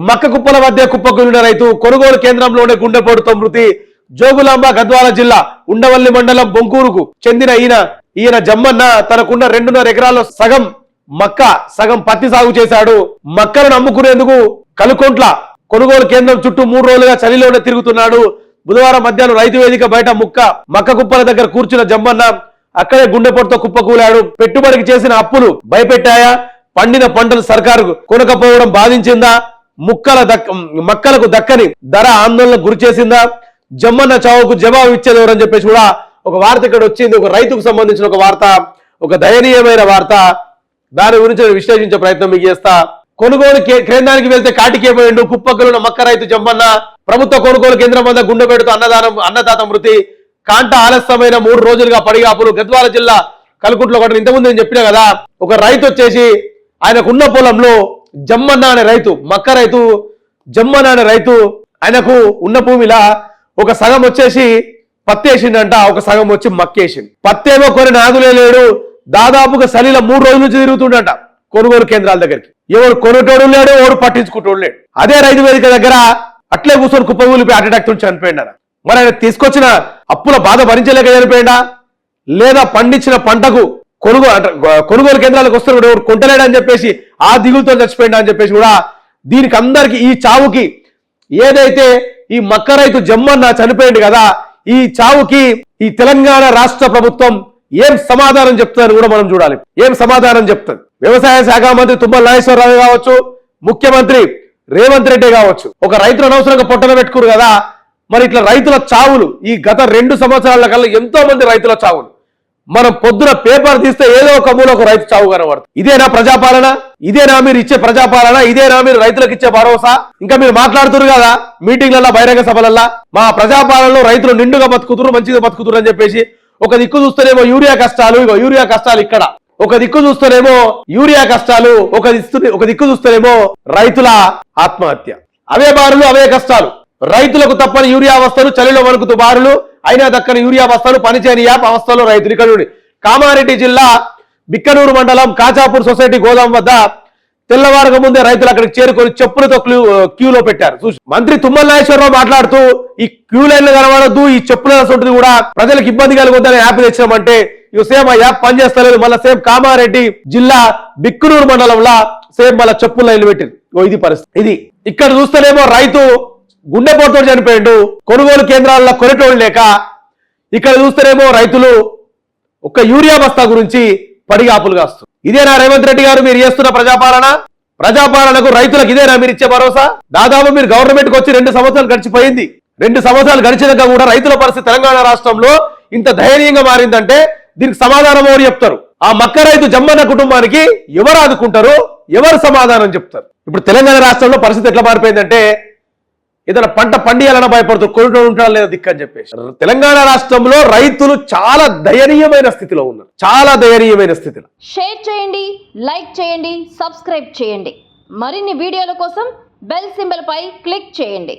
మక్క కుప్పల మధ్య కుప్పకూలిన రైతు కొనుగోలు కేంద్రంలోనే గుండెపోటుతో మృతి. జోగులాంబ గద్వాల జిల్లా ఉండవల్లి మండలం బొంకూరుకు చెందిన ఈయన జమ్మన్న తనకున్న 2.5 ఎకరాల్లో సగం మక్క సగం పత్తి సాగు చేశాడు. మక్కలను అమ్ముకునేందుకు కలుకొంట్ల కొనుగోలు కేంద్రం చుట్టూ 3 రోజులుగా చలిలోనే తిరుగుతున్నాడు. బుధవారం మధ్యాహ్నం రైతు వేదిక బయట మక్క కుప్పల దగ్గర కూర్చున్న జమ్మన్న అక్కడే గుండెపోటుతో కుప్పకూలాడు. పెట్టుబడికి చేసిన అప్పులు భయపెట్టాయా? పండిన పంటలు సర్కారు కొనకపోవడం బాధించిందా? మక్కలకు దక్కని ధర ఆందోళనకు గురి చేసిందా? జమ్మన్న చావుకు జవాబు ఇచ్చేది ఎవరని చెప్పేసి కూడా ఒక వార్త ఇక్కడ వచ్చింది. ఒక రైతుకు సంబంధించిన ఒక వార్త, ఒక దయనీయమైన వార్త. దాని గురించి విశ్లేషించే ప్రయత్నం మీకు చేస్తా. కొనుగోలు కేంద్రానికి వెళ్తే కాటికేపోయిండు కుప్పకూలిన మక్క రైతు జమ్మన్న. ప్రభుత్వ కొనుగోలు కేంద్రం వద్ద గుండెపెడుతూ అన్నదాత మృతి. కాంట ఆలస్యమైన 3 రోజులుగా పడిగాపులు. గద్వాల జిల్లా కలుకుంట్లో ఒకటి ఇంతకుముందు నేను చెప్పినా కదా, ఒక రైతు వచ్చేసి ఆయనకున్న పొలంలో జమ్మన్న అనే రైతు, మక్క రైతు జమ్మన్న అనే రైతు, ఆయనకు ఉన్న భూమిలా ఒక సగం వచ్చేసి పత్తి వేసిండంట, ఒక సగం వచ్చి మక్కేసిండు. పత్తేమో కొని నాదులే లేడు. దాదాపుగా సలీల 3 రోజుల నుంచి తిరుగుతుండట కొనుగోలు కేంద్రాల దగ్గరికి. ఎవరు కొనుటోడు లేడు, ఎవరు పట్టించుకుంటోడు లేడు. అదే రైతు వేదిక దగ్గర అట్లే కూర్చొని కుప్పగూలిపోయి అటాక్ నుంచి చనిపోయిండ. మరి ఆయన తీసుకొచ్చిన అప్పుల బాధ భరించలేక చనిపోయిందా, లేదా పండించిన పంటకు కొనుగోలు కేంద్రాలకు వస్తున్న ఎవరు కొంటలేడని చెప్పేసి ఆ దిగులతో చచ్చిపోయిందా అని చెప్పేసి కూడా దీనికి అందరికి ఈ చావుకి ఏదైతే ఈ మక్క రైతు జమ్మన్న చనిపోయింది కదా, ఈ చావుకి ఈ తెలంగాణ రాష్ట్ర ప్రభుత్వం ఏం సమాధానం చెప్తుందని కూడా మనం చూడాలి. ఏం సమాధానం చెప్తుంది? వ్యవసాయ శాఖ మంత్రి తుమ్మల నాగేశ్వరరావు కావచ్చు, ముఖ్యమంత్రి రేవంత్ రెడ్డి కావచ్చు, ఒక రైతులు అనవసరంగా పొట్టన పెట్టుకురు కదా. మరి ఇట్లా రైతుల చావులు ఈ గత 2 సంవత్సరాల కల్లా ఎంతో మంది రైతుల చావులు మనం పొద్దున పేపర్ తీస్తే ఏదో ఒక మూల ఒక రైతు చావు కనబడుతుంది. ఇదేనా ప్రజాపాలన? ఇదేనా మీరు ఇచ్చే ప్రజాపాలన? ఇదేనా మీరు రైతులకు ఇచ్చే భరోసా? ఇంకా మీరు మాట్లాడుతున్నారు కదా మీటింగ్లలో, బహిరంగ సభలల్లో, మా ప్రజాపాలనలో రైతులు నిండుగా బతుకుతున్నారు, మంచిగా బతుకుతున్నారు అని చెప్పేసి. ఒక దిక్కు చూస్తేనేమో యూరియా కష్టాలు, యూరియా కష్టాలు ఇక్కడ, ఒక దిక్కు చూస్తేనేమో యూరియా కష్టాలు, ఒక దిక్కు చూస్తేనేమో రైతుల ఆత్మహత్య. అవే బారులు, అవే కష్టాలు. రైతులకు తప్పని యూరియా అవస్థలు, చలిలో వణుకుతూ బారులు, అయినా దక్కని యూరియా బస్తాలు, పనిచేయని యాప్ అవస్థలో రైతులు. ఇక్కడ కామారెడ్డి జిల్లా బిక్కనూరు మండలం కాచాపూర్ సొసైటీ గోదాం వద్ద తెల్లవారక ముందే రైతులు అక్కడికి చేరుకొని చెప్పులతో క్యూలో పెట్టారు. మంత్రి తుమ్మల నాగేశ్వరరావు మాట్లాడుతూ ఈ క్యూ లైన్లు కనబడద్దు, ఈ చెప్పుల సొంటిది కూడా ప్రజలకు ఇబ్బంది కలుగుతుందని యాప్ తెచ్చామంటే ఇక సేమ్ ఆ యాప్ పనిచేస్తలేదు. మళ్ళీ సేమ్ కామారెడ్డి జిల్లా బిక్కనూరు మండలంలో సేమ్ మళ్ళీ చెప్పుల లైన్లు పెట్టింది. ఇది పరిస్థితి. ఇది ఇక్కడ చూస్తేనేమో రైతు గుండెపోటుతో చనిపోయిండు, కొనుగోలు కేంద్రాల్లో కొనేటోళ్ళు లేక. ఇక్కడ చూస్తేనేమో రైతులు ఒక్క యూరియా బస్తా గురించి పడిగాపులు కాస్తారు. ఇదేనా రేవంత్ రెడ్డి గారు మీరు చేస్తున్న ప్రజాపాలన? ప్రజాపాలనకు రైతులకు ఇదేనా మీరు ఇచ్చే భరోసా? దాదాపు మీరు గవర్నమెంట్కి వచ్చి 2 సంవత్సరాలు గడిచిపోయింది. 2 సంవత్సరాలు గడిచినాక కూడా రైతుల పరిస్థితి తెలంగాణ రాష్ట్రంలో ఇంత దయనీయంగా మారిందంటే దీనికి సమాధానం ఎవరు చెప్తారు? ఆ మక్క రైతు జమ్మన్న కుటుంబానికి ఎవరు ఆదుకుంటారు? ఎవరు సమాధానం చెప్తారు? ఇప్పుడు తెలంగాణ రాష్ట్రంలో పరిస్థితి ఎట్లా మారిపోయిందంటే ఏదైనా పంట పండియాలన్నా భయపడుతూ కొనుగోలు ఉంటారా లేదా దిక్కని చెప్పేసి. తెలంగాణ రాష్ట్రంలో రైతులు చాలా దయనీయమైన స్థితిలో ఉన్నారు, చాలా దయనీయమైన స్థితిలో. షేర్ చేయండి, లైక్ చేయండి, సబ్స్క్రైబ్ చేయండి. మరిన్ని వీడియోల కోసం బెల్ సింబల్ పై క్లిక్ చేయండి.